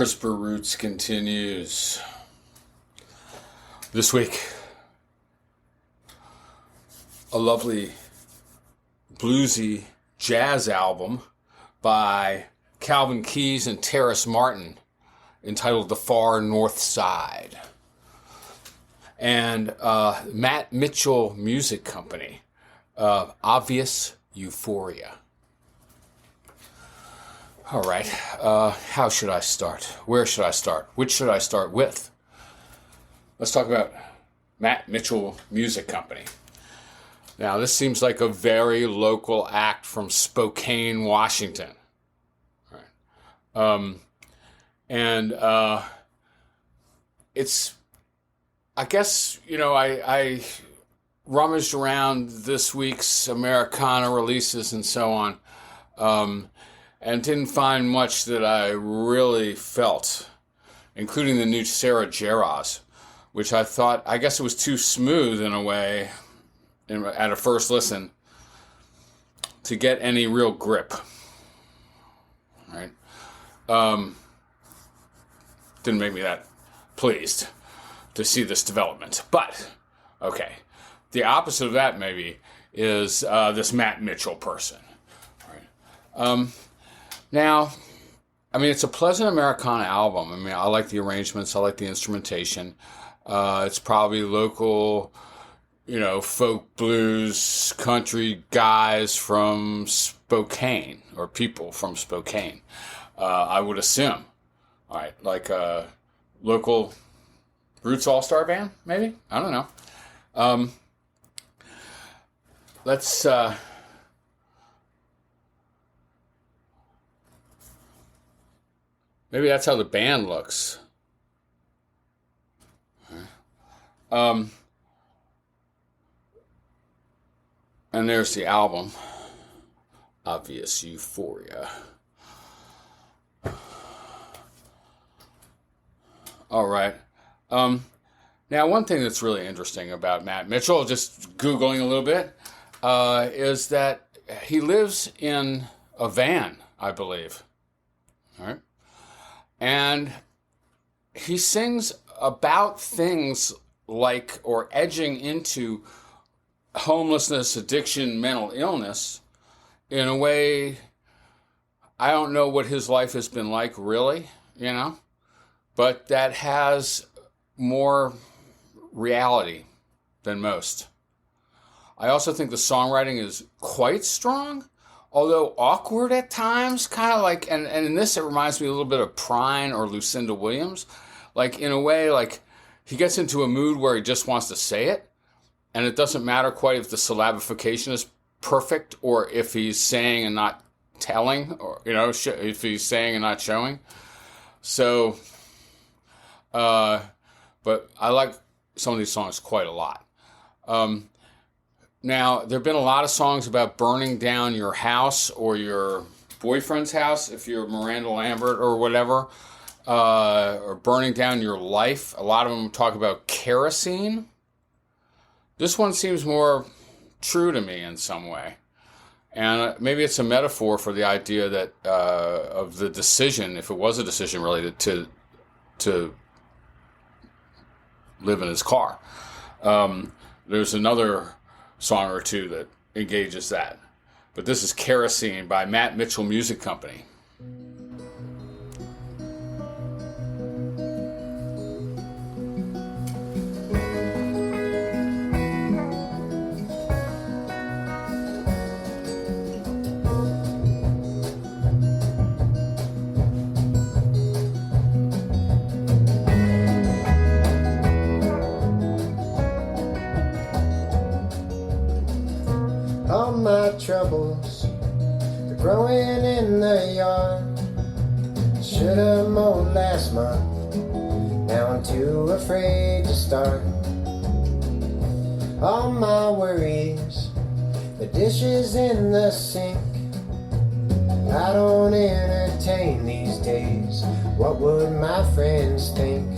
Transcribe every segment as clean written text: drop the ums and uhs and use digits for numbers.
CRISPR Roots continues. This week, a lovely bluesy jazz album by Calvin Keys and Terrace Martin entitled The Far North Side. And Matt Mitchell Music Company, Obvious Euphoria. All right, how should I start? Where should I start? Which should I start with? Let's talk about Matt Mitchell Music Company. Now, this seems like a very local act from Spokane, Washington. All right. It's, I guess, I rummaged around this week's Americana releases and so on, and didn't find much that I really felt, including the new Sarah Jarosz, which I guess it was too smooth in a way, at a first listen, to get any real grip. Right? Didn't make me that pleased to see this development. But, okay, the opposite of that maybe is this Matt Mitchell person. Right? Now, I mean, it's a pleasant Americana album. I mean, I like the arrangements. I like the instrumentation. It's probably local, folk blues, country guys from Spokane, or people from Spokane, I would assume. All right, like a local Roots All-Star band, maybe? I don't know. Let's... Maybe that's how the band looks. And there's the album, Obvious Euphoria. All right. Now, one thing that's really interesting about Matt Mitchell, just Googling a little bit, is that he lives in a van, I believe. All right. And he sings about things like, or edging into homelessness, addiction, mental illness in a way, I don't know what his life has been like really, but that has more reality than most. I also think the songwriting is quite strong, although awkward at times, kind of like, and in this it reminds me a little bit of Prine or Lucinda Williams. Like, in a way, like, he gets into a mood where he just wants to say it, and it doesn't matter quite if the syllabification is perfect, or if he's saying and not telling, or, if he's saying and not showing. So, but I like some of these songs quite a lot. Now, there have been a lot of songs about burning down your house or your boyfriend's house, if you're Miranda Lambert or whatever, or burning down your life. A lot of them talk about kerosene. This one seems more true to me in some way. And maybe it's a metaphor for the idea that of the decision, if it was a decision related to live in his car. There's another song or two that engages that. But this is Kerosene by Matt Mitchell Music Company. All my troubles, they're growing in the yard. Should've mowed last month, now I'm too afraid to start. All my worries, the dishes in the sink, I don't entertain these days. What would my friends think?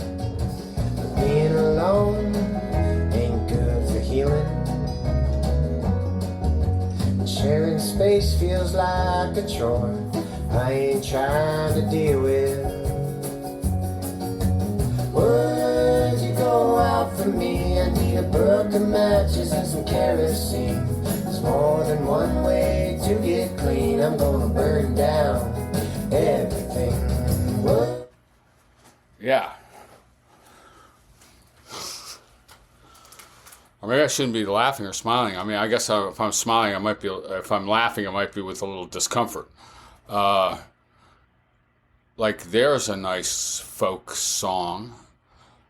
But being alone ain't good for healing. Sharing space feels like a chore I ain't trying to deal with. kerosene. There's more than one way to get clean. I'm gonna burn down everything. What? Yeah. Or maybe I shouldn't be laughing or smiling. I mean, I guess if I'm smiling, I might be. If I'm laughing, I might be with a little discomfort. Like, there's a nice folk song,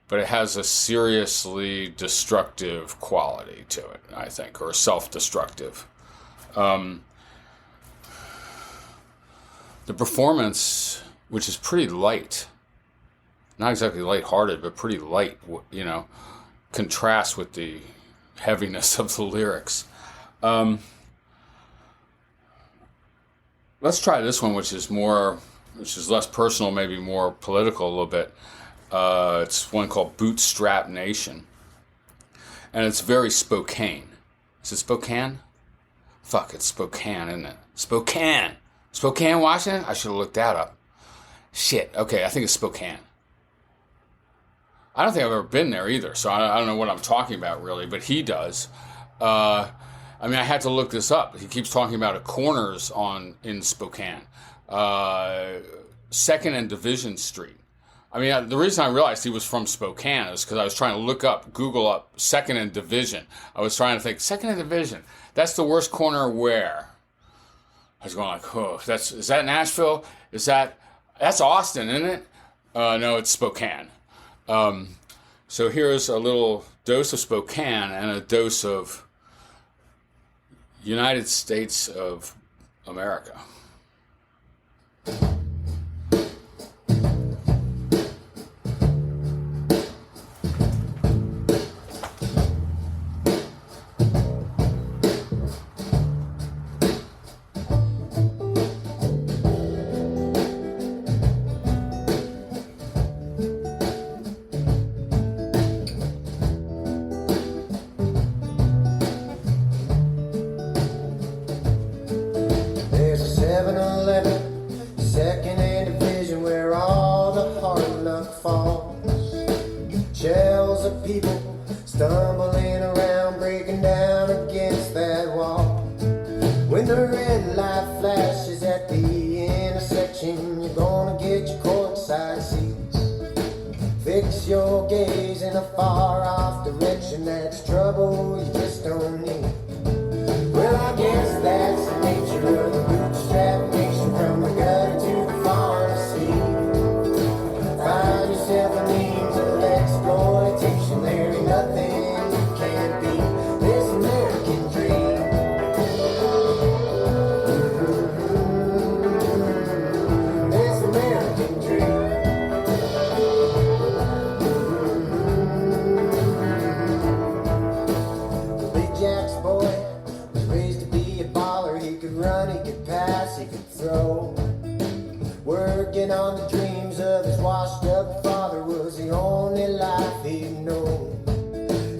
but it has a seriously destructive quality to it, I think, or self-destructive. The performance, which is pretty light, not exactly lighthearted, but pretty light, contrasts with the heaviness of the lyrics. Let's try this one, which is less personal, maybe more political a little bit. It's one called Bootstrap Nation. And it's very Spokane. Is it Spokane? Fuck, it's Spokane, isn't it? Spokane, Washington? I should have looked that up. Shit, okay, I think it's Spokane. I don't think I've ever been there either, so I don't know what I'm talking about really, but he does. I had to look this up. He keeps talking about a Corners in Spokane. 2nd and Division Street. The reason I realized he was from Spokane is because I was trying to Google up 2nd and Division. I was trying to think, 2nd and Division, that's the worst corner where? I was going like, oh, is that Nashville? That's Austin, isn't it? No, it's Spokane. So here's a little dose of Spokane and a dose of United States of America. People stumbling around, breaking down against that wall. When the red light flashes at the intersection, you're gonna get your courtside seats. Fix your gaze in a far off direction, that's trouble you just don't need. Well, I guess that's the nature of the bootstrap nation, from the gutter to the pharmacy. Find yourself a means of exploitation. There ain't nothing you can't be. This American dream. This American dream. The Big Jack's boy was raised to be a baller. He could run, he could pass, he could throw. Working on the dreams of his washed up father was the only life he'd known.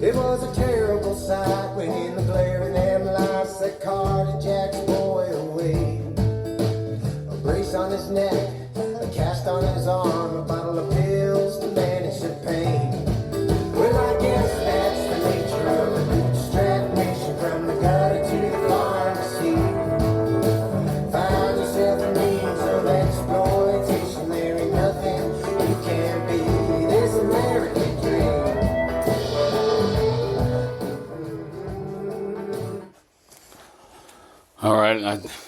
It was a terrible sight when in the glare of them lights that carted Jack's boy away. A brace on his neck, a cast on his arm, a bottle of pills to manage the pain. Well, I guess that's the nature of the bootstrap nation, from the gutter to the pharmacy. Find yourself a means of exploitation. There ain't nothing you can't be. This American dream. All right,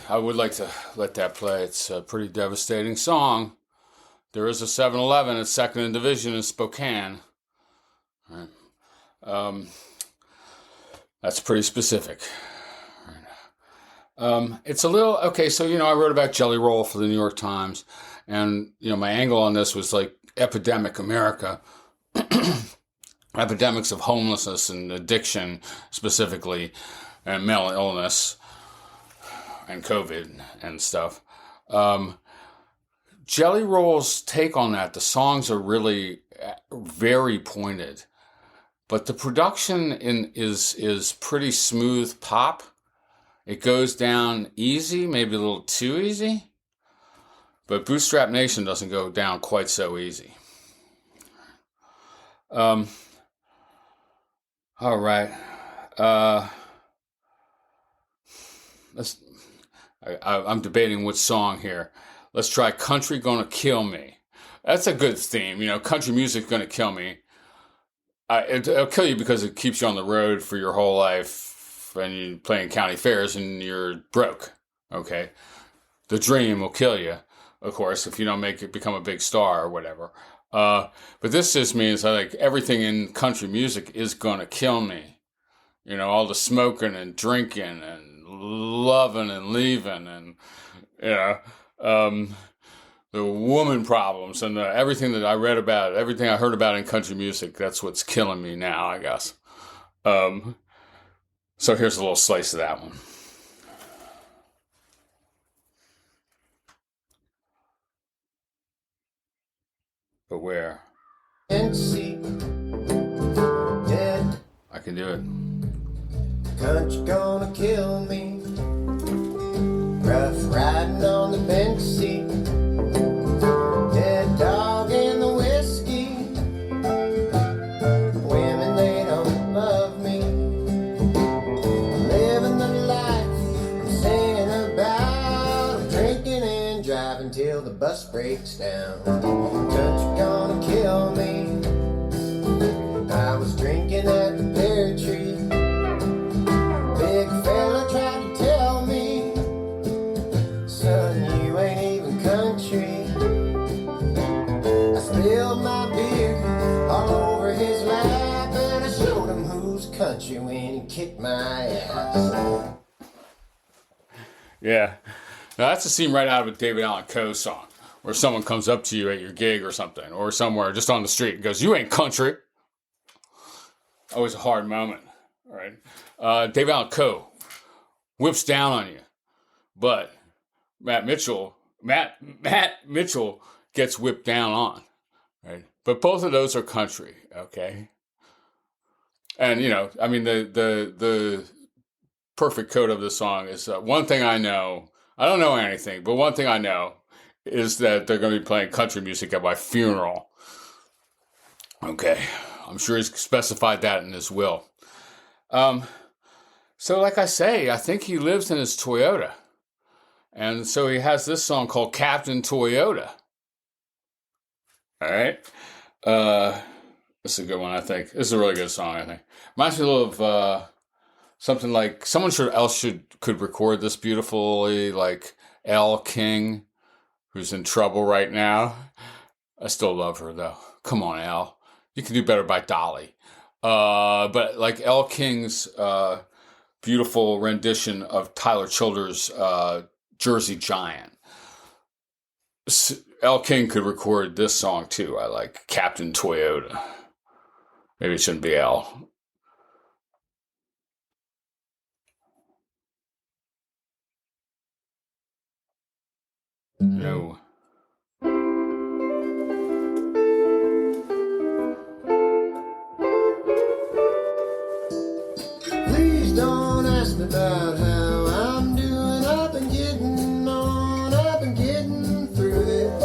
I would like to let that play. It's a pretty devastating song. There is a 7-Eleven at 2nd and Division in Spokane. All right. That's pretty specific. It's a little, okay, so, I wrote about Jelly Roll for the New York Times, and, my angle on this was like epidemic America, epidemics of homelessness and addiction specifically, and mental illness, and COVID and stuff. Jelly Roll's take on that, the songs are really very pointed, but the production is pretty smooth pop. It goes down easy, maybe a little too easy, but Bootstrap Nation doesn't go down quite so easy. All right. I'm debating which song here. Let's try Country Gonna Kill Me. That's a good theme. Country music gonna kill me. It'll kill you because it keeps you on the road for your whole life and you're playing county fairs and you're broke. Okay. The dream will kill you, of course, if you don't become a big star or whatever. But this just means like everything in country music is gonna kill me. All the smoking and drinking and loving and leaving and, the woman problems and everything that I read about, everything I heard about in country music, that's what's killing me now, I guess. So here's a little slice of that one. But where? I can do it. Country gonna kill me. Rough riding on the bench seat. Dead dog in the whiskey. Women, they don't love me. Living the life I'm singing about. I'm drinking and driving till the bus breaks down. Country gonna kill me. I was drinking at the pear tree. Big fella tried to tell me, son, you ain't even country. I spilled my beer all over his lap and I showed him who's country when he kicked my ass. Yeah. Now that's a scene right out of a David Allan Coe song where someone comes up to you at your gig or something or somewhere just on the street and goes, you ain't country. Always a hard moment. All right. David Allan Coe whips down on you, but Matt Mitchell gets whipped down on, right? But both of those are country, okay? And the perfect code of the song is one thing I know. I don't know anything, but one thing I know is that they're going to be playing country music at my funeral. Okay, I'm sure he's specified that in his will. So like I say, I think he lives in his Toyota. And so he has this song called Captain Toyota. All right. This is a good one, I think. This is a really good song, I think. Reminds me a little of something like someone could record this beautifully, like Elle King, who's in trouble right now. I still love her though. Come on, Elle. You can do better by Dolly. But like Elle King's beautiful rendition of Tyler Childers' Jersey Giant. Elle King could record this song too. I like Captain Toyota. Maybe it shouldn't be Elle. No. Please don't ask me about how I'm doing. I've been getting on, I've been getting through this.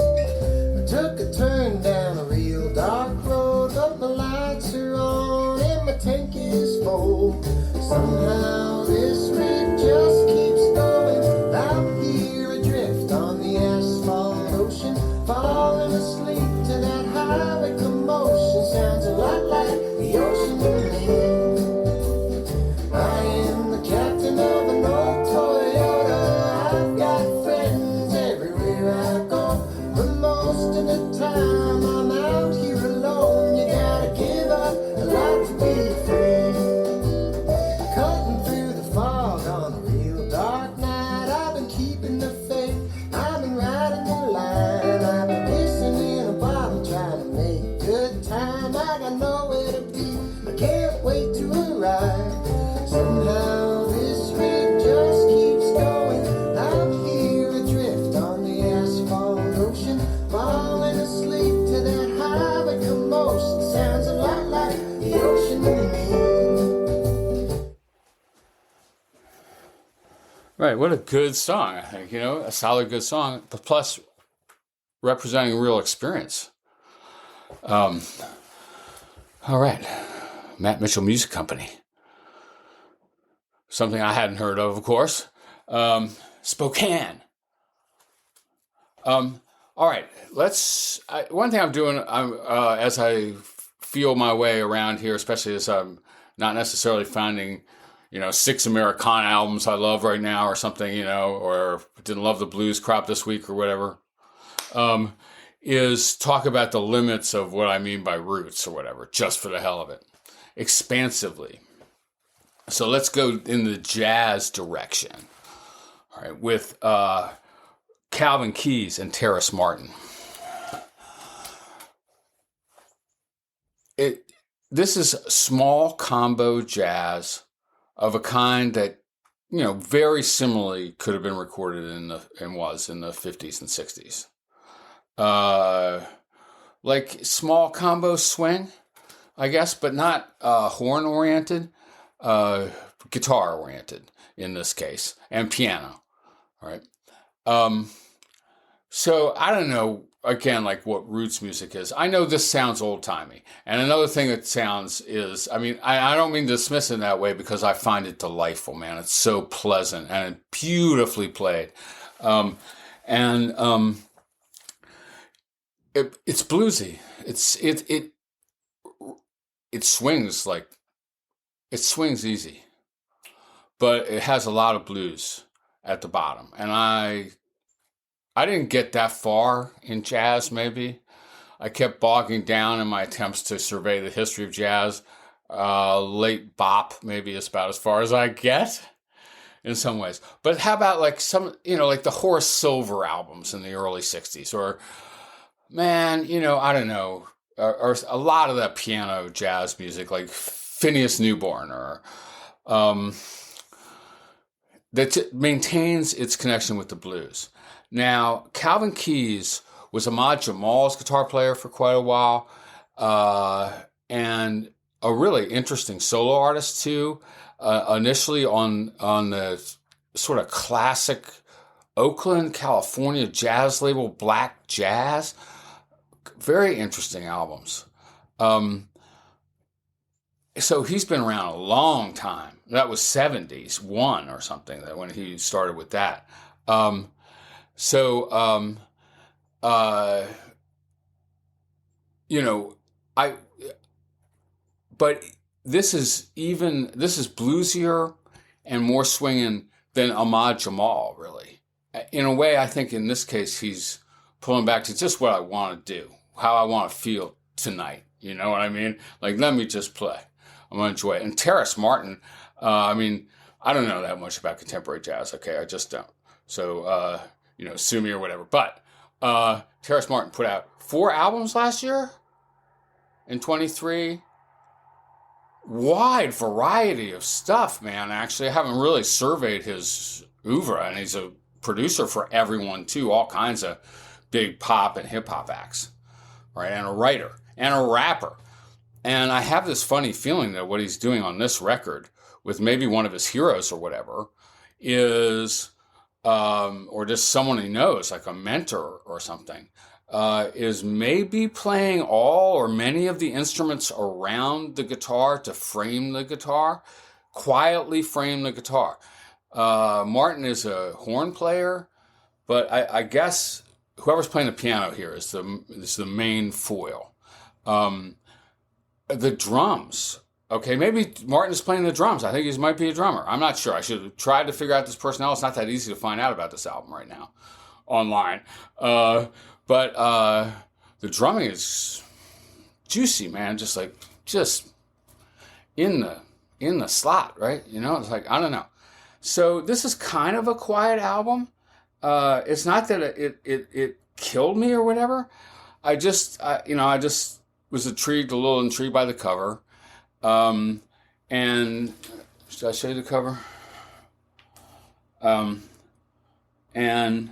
I took a turn down a real dark road, but my lights are on and my tank is full. Somehow this rig just keeps going. Out here adrift on the asphalt ocean, falling asleep to that highway commotion. Sounds a lot like the ocean to me. I am the captain of an old Toyota. I've got friends everywhere I go, but most of the time I'm out here alone. You gotta give up a lot to be free. Cutting through the fog on a real dark night. I've been keeping the faith, I've been riding the line. I've been pissing in a bottle trying to make good time. I got nowhere to be, I can't wait to arrive. Somehow this rig just keeps going. I'm here adrift on the asphalt ocean, falling asleep to that highway commotion. Sounds a lot like the ocean to me. Right, what a good song, I think, a solid good song, but plus representing real experience. All right, Matt Mitchell Music Company. Something I hadn't heard of course. Spokane. All right, one thing I'm doing, as I feel my way around here, especially as I'm not necessarily finding, 6 Americana albums I love right now or something, or didn't love the blues crop this week or whatever, is talk about the limits of what I mean by roots or whatever, just for the hell of it, expansively. So let's go in the jazz direction, all right, with Calvin Keys and Terrace Martin. This is small combo jazz of a kind that, very similarly could have been recorded was in the 50s and 60s. Like small combo swing, I guess, but not horn oriented, guitar oriented in this case, and piano. All right. So I don't know, again, like what roots music is. I know this sounds old timey. And another thing it sounds is, I don't mean to dismiss it in that way because I find it delightful, man. It's so pleasant and beautifully played. It's bluesy. It swings easy, but it has a lot of blues at the bottom. And I didn't get that far in jazz, maybe. I kept bogging down in my attempts to survey the history of jazz. Late bop, maybe, is about as far as I get in some ways. But how about like some, like the Horace Silver albums in the early 60s? Or, man, I don't know. Or a lot of that piano jazz music, like Phineas Newborn, or that maintains its connection with the blues. Now, Calvin Keys was Ahmad Jamal's guitar player for quite a while, and a really interesting solo artist too. Initially on the sort of classic Oakland, California jazz label Black Jazz. Very interesting albums. So he's been around a long time. That was 70s, one or something, that when he started with that. But this is bluesier and more swinging than Ahmad Jamal, really. In a way, I think in this case, he's pulling back to just what I want to do, how I want to feel tonight. You know what I mean? Like, let me just play. I'm going to enjoy it. And Terrace Martin, I don't know that much about contemporary jazz. Okay, I just don't. So, sue me or whatever. But Terrace Martin put out 4 albums last year in 23. Wide variety of stuff, man. Actually, I haven't really surveyed his oeuvre, and he's a producer for everyone too, all kinds of big pop and hip hop acts, right? And a writer and a rapper. And I have this funny feeling that what he's doing on this record with maybe one of his heroes or whatever is, or just someone he knows, like a mentor or something, is maybe playing all or many of the instruments around the guitar to frame the guitar, quietly frame the guitar. Martin is a horn player, but I guess whoever's playing the piano here is the main foil. The drums. Okay, maybe Martin is playing the drums. I think he might be a drummer. I'm not sure. I should have tried to figure out this personnel. It's not that easy to find out about this album right now online. But the drumming is juicy, man. Just in the slot, right? It's like, I don't know. So this is kind of a quiet album. It's not that it killed me or whatever. I just was a little intrigued by the cover. And should I show you the cover? And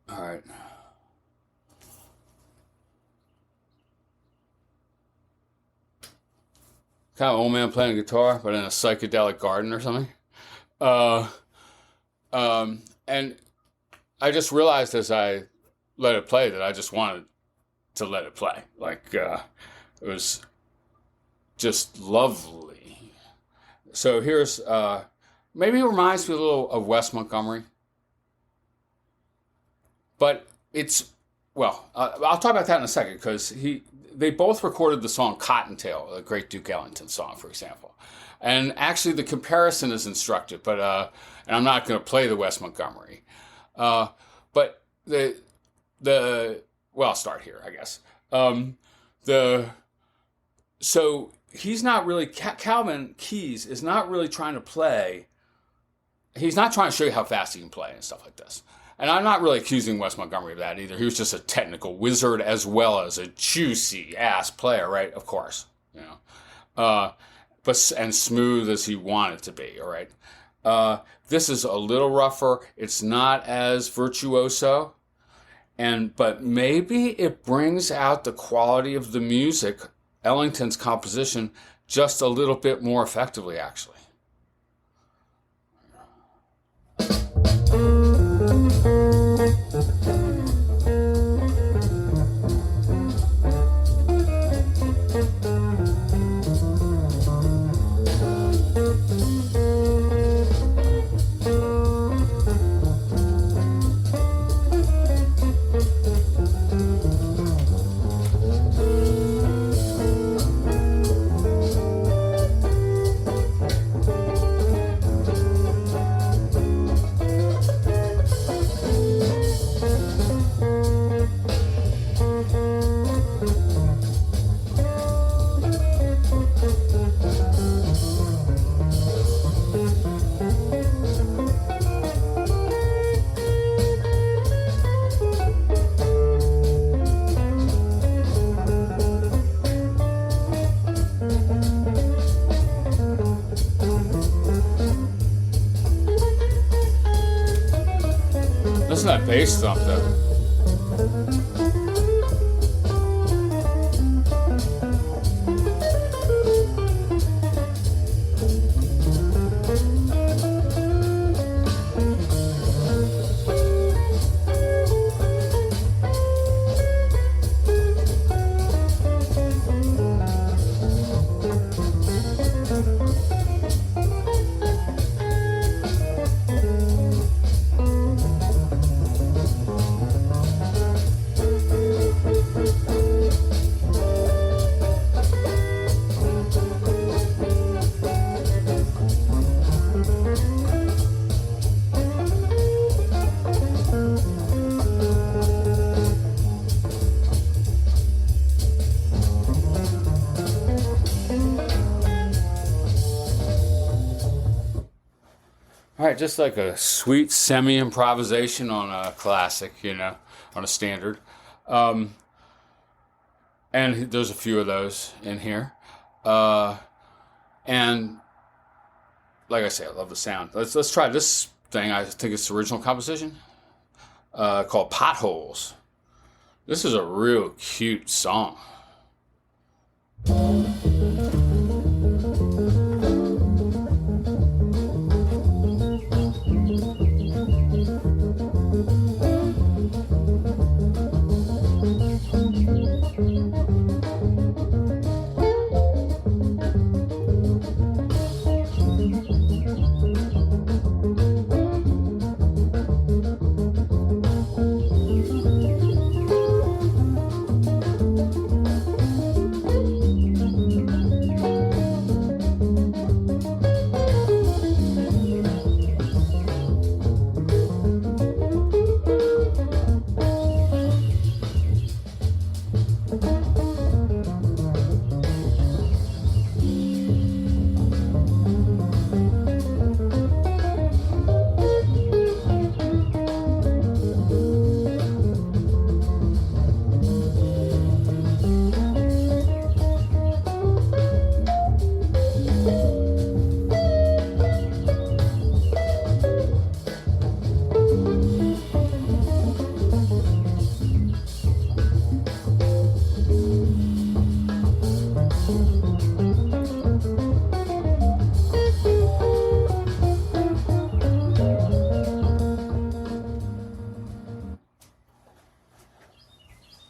all right. Kind of old man playing guitar, but in a psychedelic garden or something. And I just realized as I let it play that I just wanted to let it play. Like, it was just lovely. So here's, maybe it reminds me a little of Wes Montgomery. But it's, well, I'll talk about that in a second, because they both recorded the song Cottontail, the great Duke Ellington song, for example. And actually the comparison is instructive, but and I'm not going to play the Wes Montgomery. But well, I'll start here, I guess. So he's not really, Calvin Keys is not really trying to play, he's not trying to show you how fast he can play and stuff like this. And I'm not really accusing Wes Montgomery of that either. He was just a technical wizard as well as a juicy ass player, right? Of course, you know, but and smooth as he wanted to be. All right. This is a little rougher. It's not as virtuoso, but maybe it brings out the quality of the music, Ellington's composition, just a little bit more effectively, actually. Listen to that bass thump, though. All right, just like a sweet semi-improvisation on a classic, you know, on a standard. And there's a few of those in here. And like I say, I love the sound. Let's try this thing. I think it's the original composition called Potholes. This is a real cute song.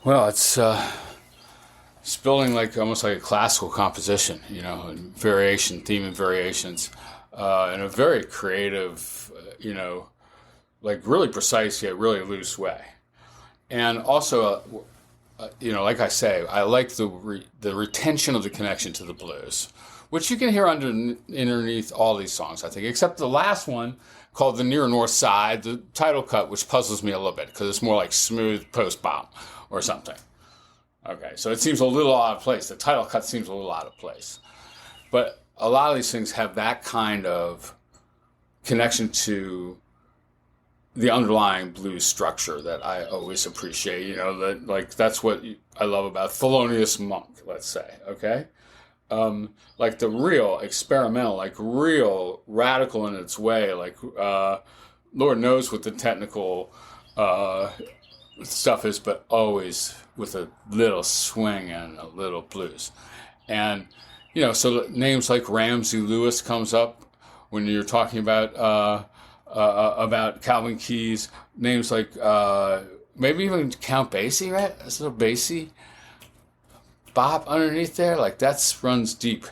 Well, it's building like almost like a classical composition, you know, and variation, theme and variations, in a very creative, you know, like really precise yet really loose way. And also, you know, like I say, I like the retention of the connection to the blues, which you can hear underneath all these songs, I think, except the last one called The Near North Side, the title cut, which puzzles me a little bit because it's more like smooth post-bop or something. Okay, so it seems a little out of place. The title cut seems a little out of place. But a lot of these things have that kind of connection to the underlying blues structure that I always appreciate. You know, that like that's what I love about Thelonious Monk, let's say, okay? Like the real experimental, like real radical in its way, like Lord knows what the technical stuff is, but always with a little swing and a little blues. And, you know, so names like Ramsey Lewis comes up when you're talking about Calvin Keys. Names like maybe even Count Basie, right? That's a little Basie bop underneath there. Like that runs deep.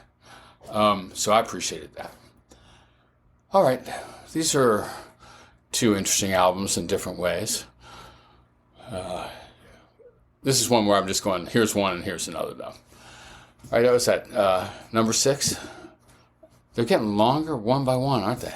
So I appreciated that. All right. These are two interesting albums in different ways. This is one where I'm just going, here's one and here's another, though. All right, that was that. Number 6. They're getting longer one by one, aren't they?